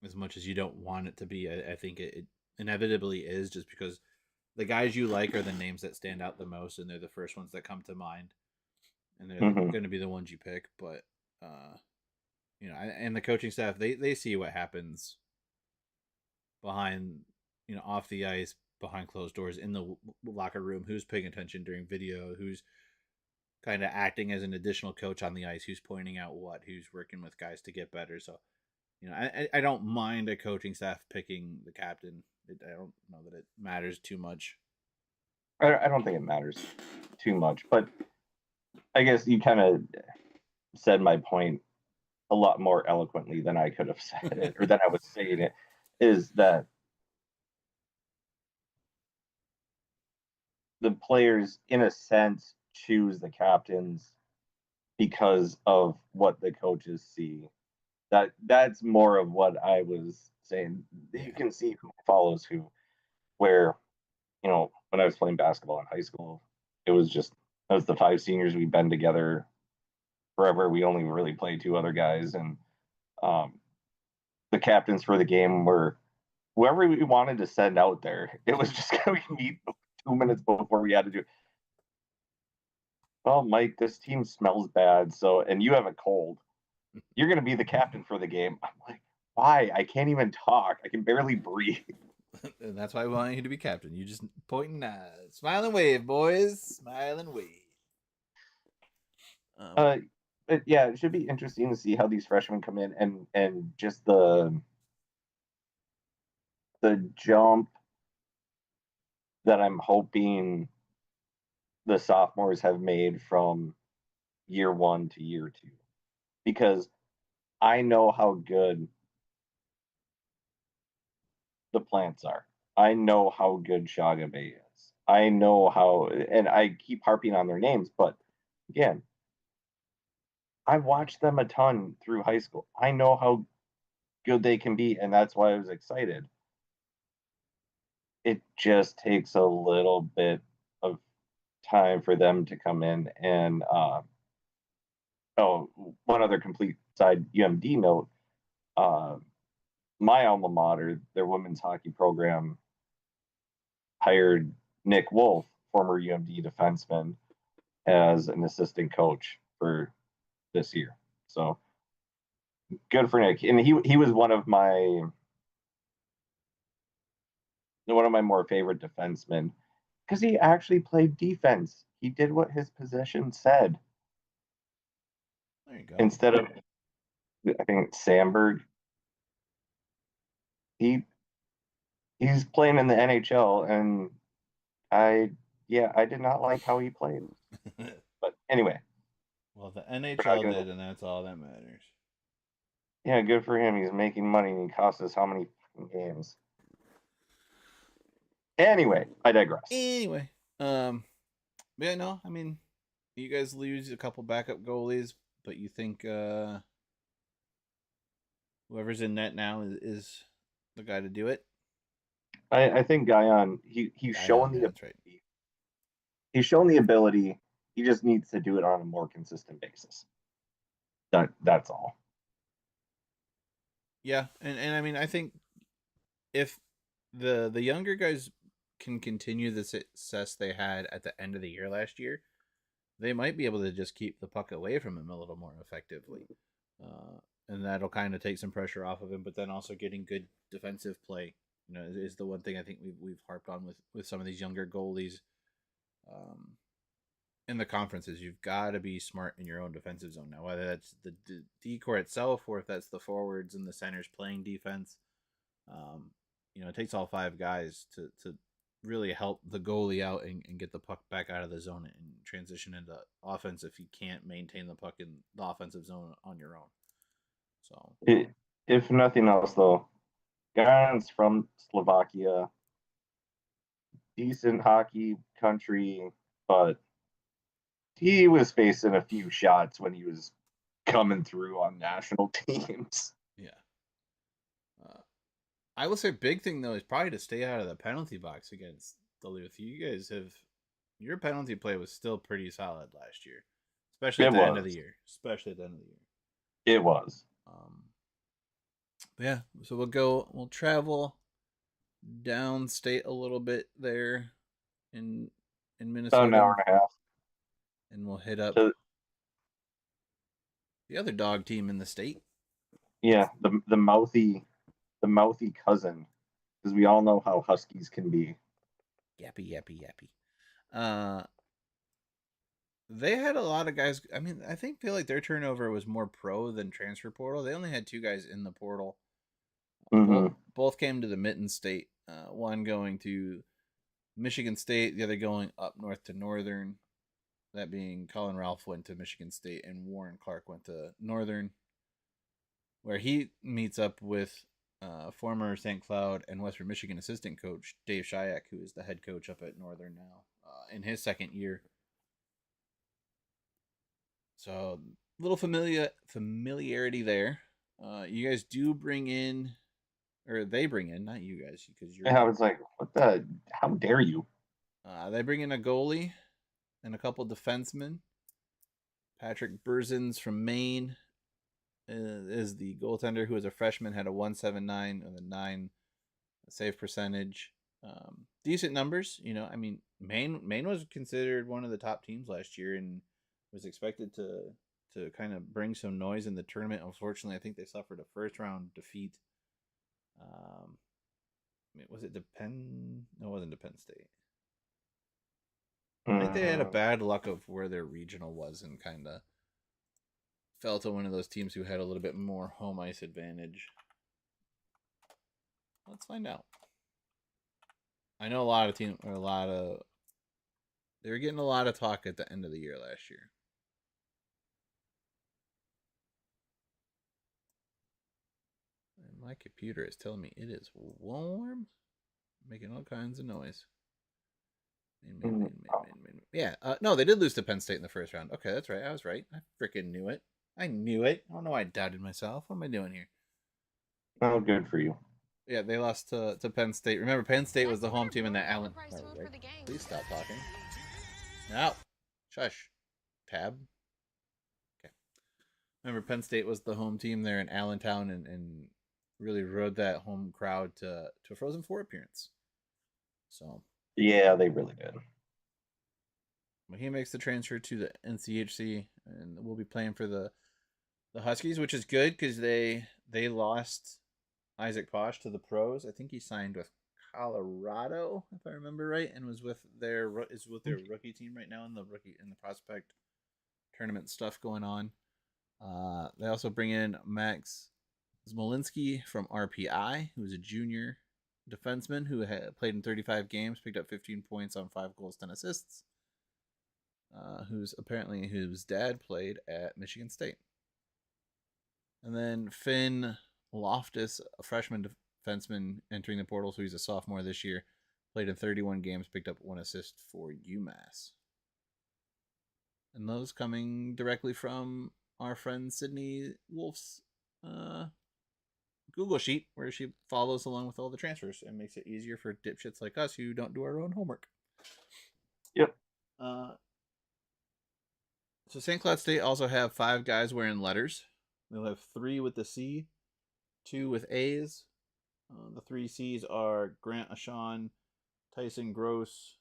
as much as you don't want it to be, I think it inevitably is, just because the guys you like are the names that stand out the most, and they're the first ones that come to mind, and they're Mm-hmm. going to be the ones you pick. But and the coaching staff, they see what happens behind, off the ice, behind closed doors, in the locker room, who's paying attention during video, who's kind of acting as an additional coach on the ice, who's pointing out who's working with guys to get better. So I don't mind a coaching staff picking the captain. I don't know that it matters too much. I don't think it matters too much, but I guess you kind of said my point a lot more eloquently than I could have said it, or than I was saying it. Is that the players, in a sense, choose the captains because of what the coaches see. That's more of what I was saying. You Yeah. can see who follows who. Where when I was playing basketball in high school, it was just that was the 5 seniors. We've been together forever. We only really played 2 other guys, and um, the captains for the game were whoever we wanted to send out there. It was just we meet 2 minutes before we had to do. Well, Mike, this team smells bad, so and you have a cold. You're going to be the captain for the game. I'm like, why? I can't even talk. I can barely breathe. And that's why I want you to be captain. You just pointing, smile and wave, boys, smile and wave. Um, Uh, but yeah, it should be interesting to see how these freshmen come in and just the jump that I'm hoping the sophomores have made from year 1 to year 2, because I know how good the plants are. I know how good Shaga Bay is. I know how, and I keep harping on their names, but again, I watched them a ton through high school. I know how good they can be, and that's why I was excited. It just takes a little bit of time for them to come in. And oh, one other complete side UMD note: uh, my alma mater, their women's hockey program, hired Nick Wolf, former UMD defenseman, as an assistant coach for this year. So good for Nick. And he was one of my more favorite defensemen because he actually played defense. He did what his position said There you go. instead of, I think, Sandberg. He he's playing in the NHL, and I I did not like how he played. But anyway, Well, the we're not NHL gonna. did, and that's all that matters. Yeah, good for him. He's making money, and he cost us how many games? Anyway, I digress. Anyway, yeah, no, I mean, you guys lose a couple backup goalies, but you think whoever's in net now is the guy to do it? I think Guyon he's Guyon, showing yeah, the that's right. he's shown the ability. He just needs to do it on a more consistent basis. That's all. Yeah, and I mean, I think if the younger guys can continue the success they had at the end of the year last year, they might be able to just keep the puck away from him a little more effectively. And that'll kind of take some pressure off of him, but then also getting good defensive play, is the one thing I think we've harped on with some of these younger goalies. In the conferences, you've got to be smart in your own defensive zone now, whether that's the decor itself or if that's the forwards and the centers playing defense. Um, it takes all five guys to really help the goalie out and get the puck back out of the zone and transition into offense if you can't maintain the puck in the offensive zone on your own. So, If nothing else, though, Guyon's from Slovakia, decent hockey country, but he was facing a few shots when he was coming through on national teams. yeah. I will say big thing though is probably to stay out of the penalty box against Duluth. You guys your penalty play was still pretty solid last year, especially at It the end of the was. year. Especially at the end of the year. It was. Um, yeah, so we'll travel downstate a little bit there in About an Minnesota, hour and a half. and we'll hit up To, the other dog team in the state. yeah, the mouthy cousin, because we all know how Huskies can be. Yappy, yappy, yappy. Uh, they had a lot of guys. I mean, feel like their turnover was more pro than transfer portal. They only had two guys in the portal. Mm-hmm. Both came to the Mitten State. One going to Michigan State, the other going up north to Northern. That being Colin Ralph went to Michigan State and Warren Clark went to Northern, where he meets up with former St. Cloud and Western Michigan assistant coach Dave Shayak, who is the head coach up at Northern now in his second year. So little familiarity there. You guys do bring in, or they bring in, not you guys, because you're. And I was like, what the? How dare you? They bring in a goalie and a couple defensemen. Patrick Burzins from Maine is the goaltender, who is a freshman, had a 179 and a 9 save percentage. Decent numbers, I mean, Maine was considered one of the top teams last year and was expected to kind of bring some noise in the tournament. Unfortunately, I think they suffered a first round defeat. Was it Penn? No, it wasn't Penn State. I think they had a bad luck of where their regional was and kind of fell to one of those teams who had a little bit more home ice advantage. Let's find out. I know they were getting a lot of talk at the end of the year last year. And my computer is telling me it is warm, making all kinds of noise. Yeah, no, they did lose to Penn State in the first round. Okay, that's right. I was right. I freaking knew it. I knew it. I don't know why I doubted myself. What am I doing here? Oh, good for you. Yeah, they lost to Penn State. Remember, Penn State was the home team in that Allen. Right. Please stop talking. Now, shush. Tab. Okay. Remember, Penn State was the home team there in Allentown and really rode that home crowd to a Frozen Four appearance. So Yeah, they really did. But he makes the transfer to the NCHC, and we'll be playing for the Huskies, which is good because they lost Isaac Posh to the pros. I think he signed with Colorado, if I remember right, and was with their rookie team right now in the prospect tournament stuff going on. They also bring in Max Smolinski from RPI, who is a junior defenseman who had played in 35 games, picked up 15 points on 5 goals, 10 assists. Whose dad played at Michigan State. And then Finn Loftus, a freshman defenseman entering the portal, so he's a sophomore this year, played in 31 games, picked up 1 assist for UMass. And those coming directly from our friend Sydney Wolf's Google sheet, where she follows along with all the transfers and makes it easier for dipshits like us who don't do our own homework. Yep. So St. Cloud State also have 5 guys wearing letters. They'll have 3 with the C, 2 with A's. The 3 C's are Grant Ashawn, Tyson Gross,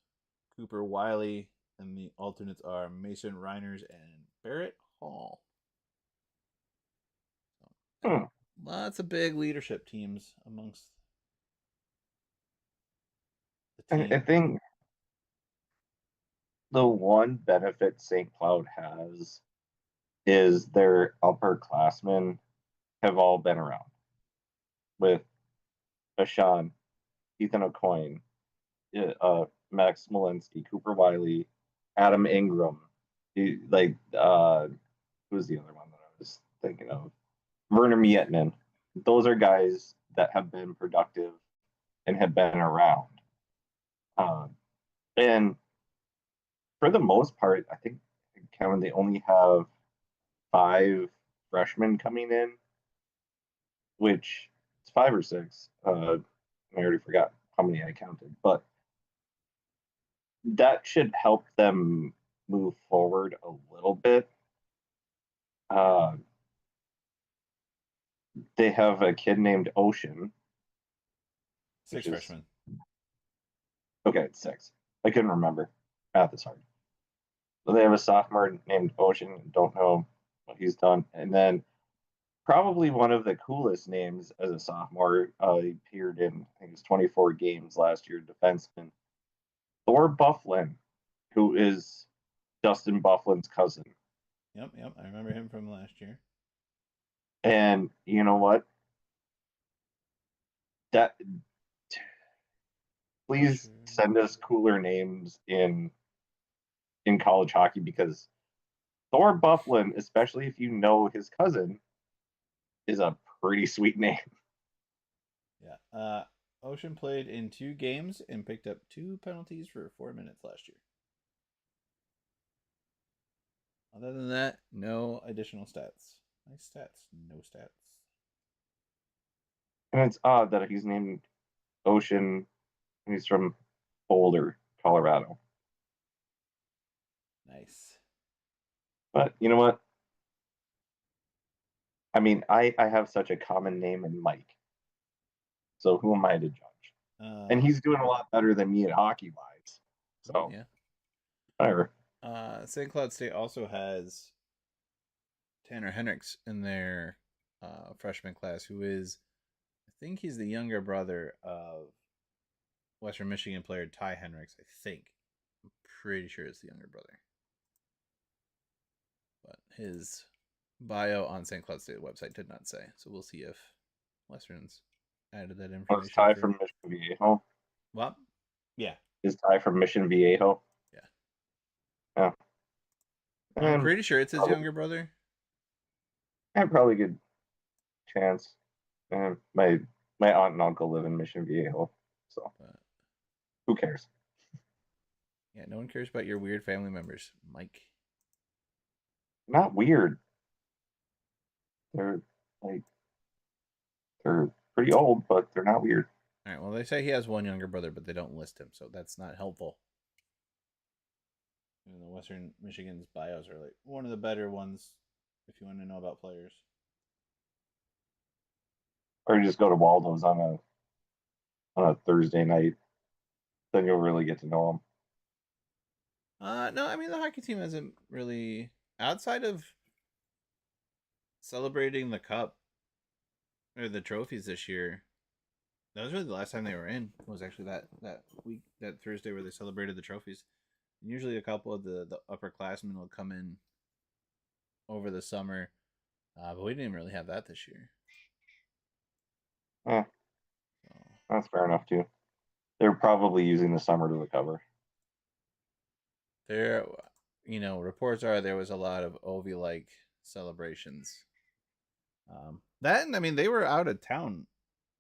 Cooper Wiley, and the alternates are Mason Reiners and Barrett Hall. Hmm. Lots of big leadership teams amongst the I team. think the one benefit St. Cloud has is their upperclassmen have all been around with Ashawn, Ethan O'Coin, Max Smolinski, Cooper Wiley, Adam Ingram. Who's the other one that I was thinking of? Werner Miettinen. Those are guys that have been productive and have been around. And for the most part, I think, Kevin, they only have 5 freshmen coming in, which it's 5 or 6. I already forgot how many I counted, but that should help them move forward a little bit. Uh, they have a kid named Ocean, 6 which is freshmen. okay. It's 6. I couldn't remember. Math is hard. So they have a sophomore named Ocean. Don't know what he's done, and then probably one of the coolest names as a sophomore. He appeared in I think it's 24 games last year. Defenseman Thor Bufflin, who is Dustin Bufflin's cousin. Yep. I remember him from last year. And you know what? That please send us cooler names in college hockey because Thor Bufflin, especially if you know his cousin, is a pretty sweet name. Yeah. Ocean played in 2 games and picked up 2 penalties for 4 minutes last year. Other than that, no additional stats. Nice stats, no stats. And it's odd that he's named Ocean and he's from Boulder, Colorado. Nice. But you know what? I mean, I have such a common name in Mike. So who am I to judge? And he's doing a lot better than me at hockey wise. So yeah. Whatever. St. Cloud State also has Tanner Hendricks in their freshman class, who is, I think he's the younger brother of Western Michigan player Ty Hendricks. I think. I'm pretty sure it's the younger brother. But his bio on St. Cloud State website did not say. So we'll see if Western's added that information. It's Ty from Mission Viejo. What? Yeah. Is Ty from Mission Viejo? Yeah. Yeah. I'm pretty sure it's his younger brother. I have probably a good chance. My aunt and uncle live in Mission Viejo, so who cares? Yeah, no one cares about your weird family members, Mike. Not weird. They're they're pretty old, but they're not weird. All right. Well, they say he has one younger brother, but they don't list him, so that's not helpful. And the Western Michigan's bios are like one of the better ones if you want to know about players. Or you just go to Waldo's on a Thursday night Then you'll really get to know them. No, I mean the hockey team hasn't really, outside of celebrating the cup or the trophies this year. That was really the last time they were in. Was actually that week, that Thursday where they celebrated the trophies. And usually, a couple of the upperclassmen will come in over the summer, but we didn't really have that this year. Eh, So that's fair enough too. They're probably using the summer to recover. there, reports are there was a lot of Ovi like celebrations. That and I mean they were out of town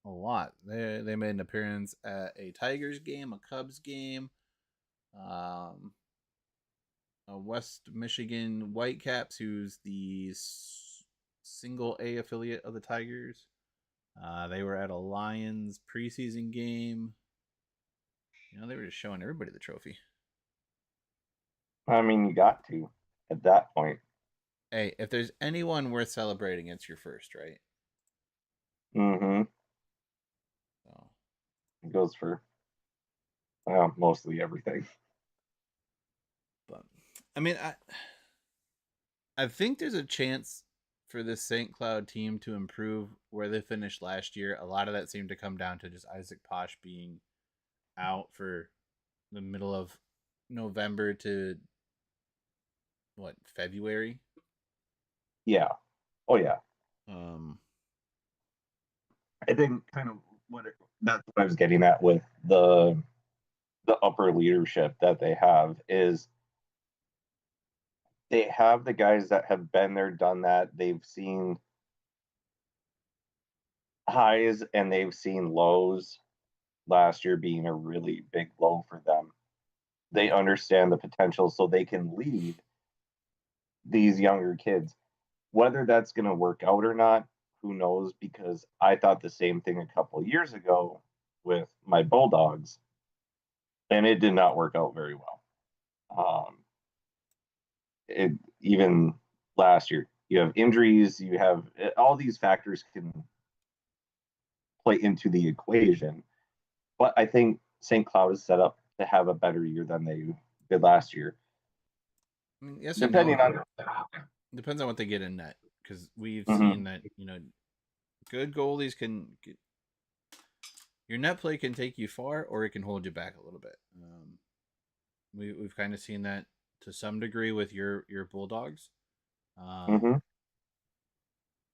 a lot. They made an appearance at a Tigers game, a Cubs game, um, a West Michigan Whitecaps, who's the single A affiliate of the Tigers. They were at a Lions preseason game. They were just showing everybody the trophy. I mean, you got to at that point. Hey, if there's anyone worth celebrating, it's your first, right? Mm-hmm. So, It goes for mostly everything. but I mean, I think there's a chance for this St. Cloud team to improve where they finished last year. A lot of that seemed to come down to just Isaac Posh being out for the middle of November to February. Yeah. Oh yeah. Um, I think kind of that's what I was getting at with the upper leadership that they have is they have the guys that have been there, done that. They've seen highs and they've seen lows. Last year being a really big low for them. They understand the potential, so they can lead these younger kids. Whether that's going to work out or not, who knows? Because I thought the same thing a couple of years ago with my Bulldogs, and it did not work out very well. It even last year, you have injuries, you have all these factors can play into the equation. But I think St. Cloud is set up to have a better year than they did last year. I mean, yes and Depending no. on Depends on what they get in net, because we've mm-hmm. seen that good goalies can get, your net play can take you far, or it can hold you back a little bit. We've kind of seen that to some degree with your Bulldogs. Mm-hmm.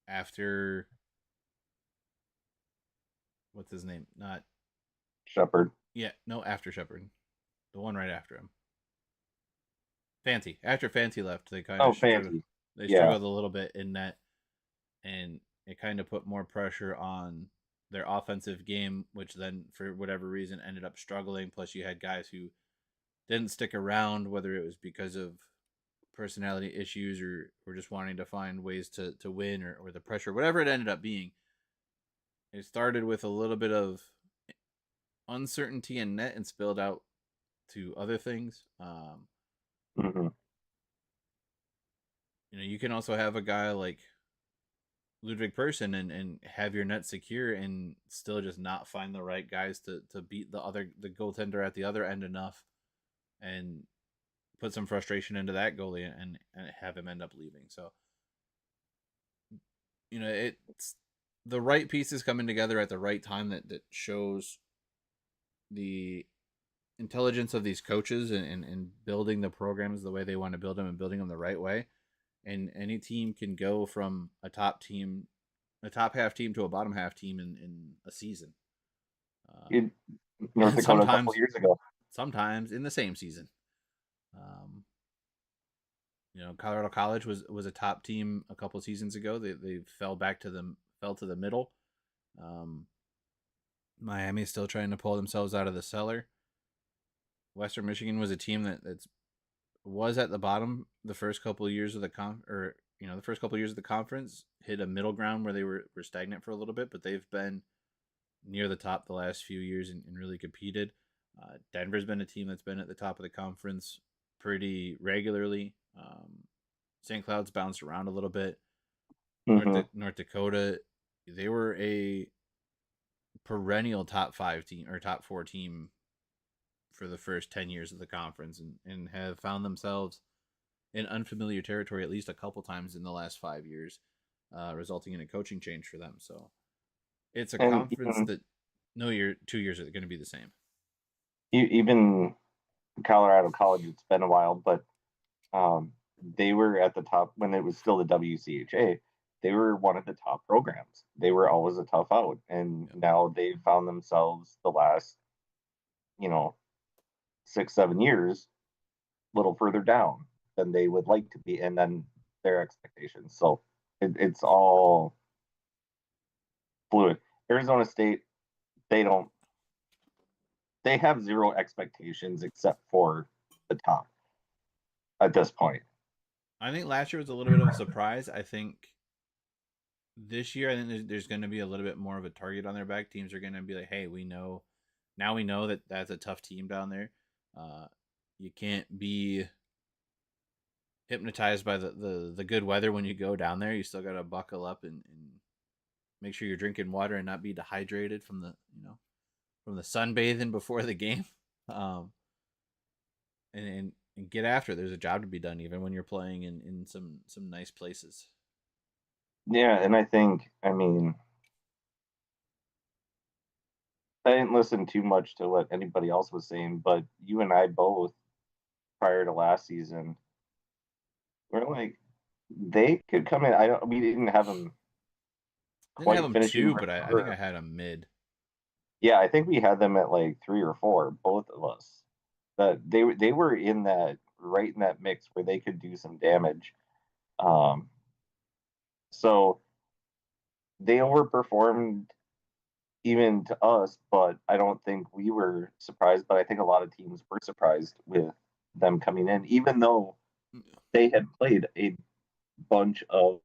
After what's his name? Not Shepherd. yeah, no, after Shepard, the one right after him. Fancy. After Fancy left, they kind Oh, of struggled. fancy. They Yeah. struggled a little bit in net, and it kind of put more pressure on their offensive game, which then, for whatever reason, ended up struggling. Plus, you had guys who didn't stick around, whether it was because of personality issues or just wanting to find ways to win or the pressure, whatever it ended up being. It started with a little bit of uncertainty in net and spilled out to other things. Mm-hmm. You can also have a guy like Ludwig Person and have your net secure and still just not find the right guys to beat the goaltender at the other end enough and put some frustration into that goalie and have him end up leaving. So it's the right pieces coming together at the right time that shows the intelligence of these coaches and building the programs the way they want to build them and building them the right way. And any team can go from a top half team to a bottom half team in a season. In North Dakota a couple years ago. Sometimes in the same season. Colorado College was a top team a couple seasons ago. They fell to the middle. Miami's still trying to pull themselves out of the cellar. Western Michigan was a team that was at the bottom the first couple of years of the conference, hit a middle ground where they were stagnant for a little bit, but they've been near the top the last few years and really competed. Denver's been a team that's been at the top of the conference pretty regularly. St. Cloud's bounced around a little bit. Mm-hmm. North Dakota, they were a perennial top 5 team or top 4 team for the first 10 years of the conference and have found themselves in unfamiliar territory at least a couple times in the last 5 years, resulting in a coaching change for them. So it's a And conference that no year, 2 years are going to be the same. even Colorado College, it's been a while, but they were at the top when it was still the WCHA. They were one of the top programs. They were always a tough out, and Yep. now they found themselves the last, 6, 7 years, a little further down than they would like to be, and then their expectations. So it's all fluid. Arizona State, they don't. They have zero expectations except for the top at this point. I think last year was a little bit of a surprise. I think this year, I think there's going to be a little bit more of a target on their back. Teams are going to be like, hey, we know that that's a tough team down there. You can't be hypnotized by the good weather when you go down there. You still got to buckle up and make sure you're drinking water and not be dehydrated from the sunbathing before the game. And get after it. There's a job to be done even when you're playing in some nice places. Yeah, and I didn't listen too much to what anybody else was saying, but you and I both, prior to last season, were like, they could come in. We didn't have them I didn't have quite them finishing two, where but they I think I were. had them mid. Yeah, I think we had them at like 3 or 4, both of us. That they were in that right in that mix where they could do some damage. Um, so they overperformed even to us, but I don't think we were surprised. But I think a lot of teams were surprised with them coming in, even though they had played a bunch of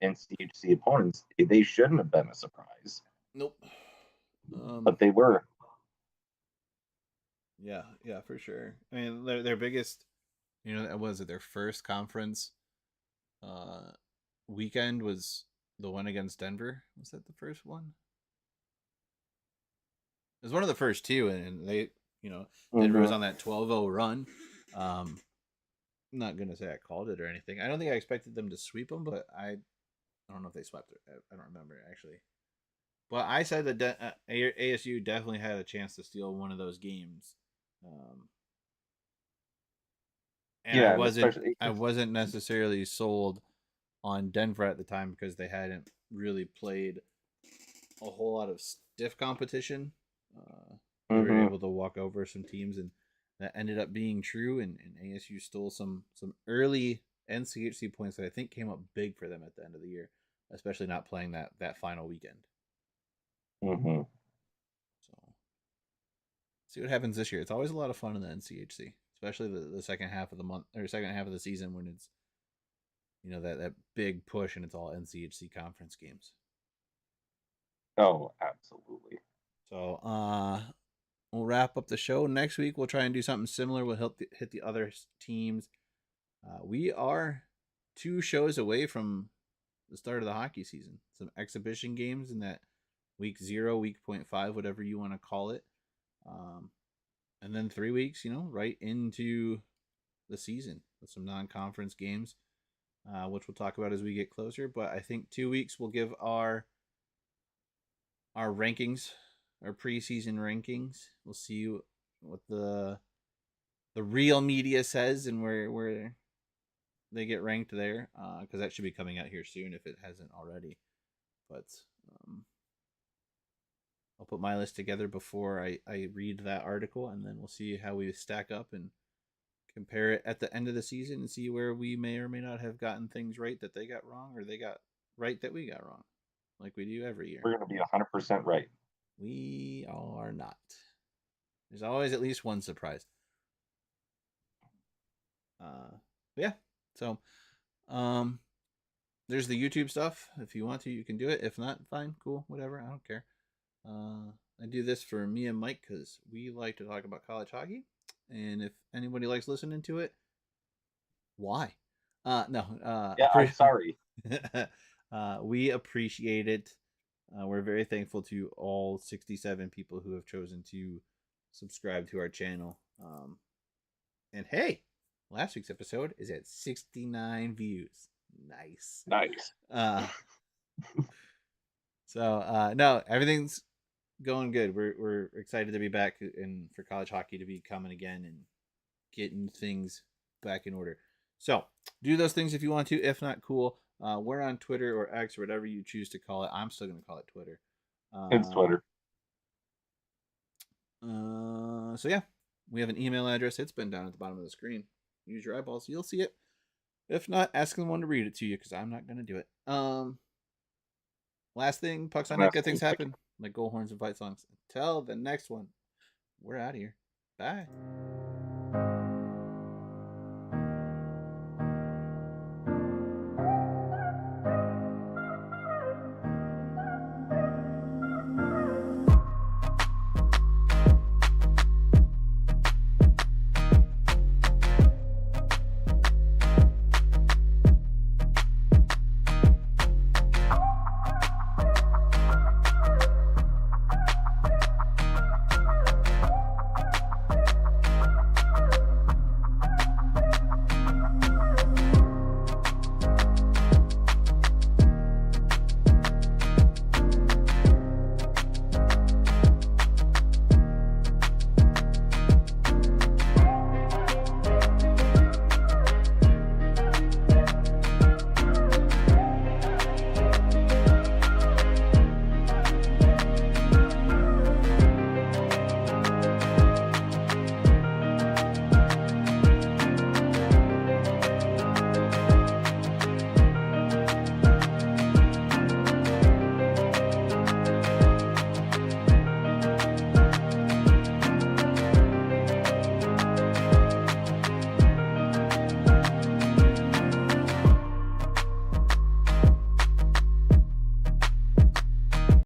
NCHC opponents. They shouldn't have been a surprise, Nope. but they were. Yeah, for sure. I mean, their biggest, was it their first conference uh weekend was the one against Denver? Was that the first one? It was one of the first two, and they, Denver was Mm-hmm. on that 12-0 run. Um, I'm not gonna say I called it or anything. I don't think I expected them to sweep them, but I don't know if they swept it. I don't remember actually. But I said that ASU definitely had a chance to steal one of those games, um, and I Yeah, and wasn't especially I wasn't necessarily sold on Denver at the time because they hadn't really played a whole lot of stiff competition. They were mm-hmm. able to walk over some teams, and that ended up being true. And ASU stole some early NCHC points that I think came up big for them at the end of the year, especially not playing that final weekend. Mm-hmm. So see what happens this year. It's always a lot of fun in the NCHC, especially the second half of the month or second half of the season when it's that big push and it's all NCHC conference games. Oh, absolutely. So we'll wrap up the show next week. We'll try and do something similar. We'll hit the other teams. We are 2 shows away from the start of the hockey season. Some exhibition games in that week 0, week 0.5, whatever you want to call it. And then 3 weeks, right into the season with some non-conference games, which we'll talk about as we get closer. But I think 2 weeks we'll give our rankings, our preseason rankings. We'll see what the real media says and where they get ranked there, because that should be coming out here soon if it hasn't already. But I'll put my list together before I read that article, and then we'll see how we stack up and compare it at the end of the season and see where we may or may not have gotten things right that they got wrong, or they got right that we got wrong, like we do every year. We're going to be 100% right. We are not. There's always at least one surprise. Yeah. So, there's the YouTube stuff. If you want to, you can do it. If not, fine, cool, whatever. I don't care. I do this for me and Mike because we like to talk about college hockey, and if anybody likes listening to it, why? No. Yeah, I'm sorry. We appreciate it. We're very thankful to all 67 people who have chosen to subscribe to our channel. And hey, last week's episode is at 69 views. Nice. Nice. No, everything's going good. We're excited to be back and for college hockey to be coming again and getting things back in order. So do those things if you want to. If not, cool. We're on Twitter or X or whatever you choose to call it. I'm still going to call it Twitter. It's Twitter. So yeah, we have an email address. It's been down at the bottom of the screen. Use your eyeballs. You'll see it. If not, ask someone to read it to you because I'm not going to do it. Last thing, pucks on net, good things happen. Like goal horns and fight songs. Until the next one, we're out of here. Bye.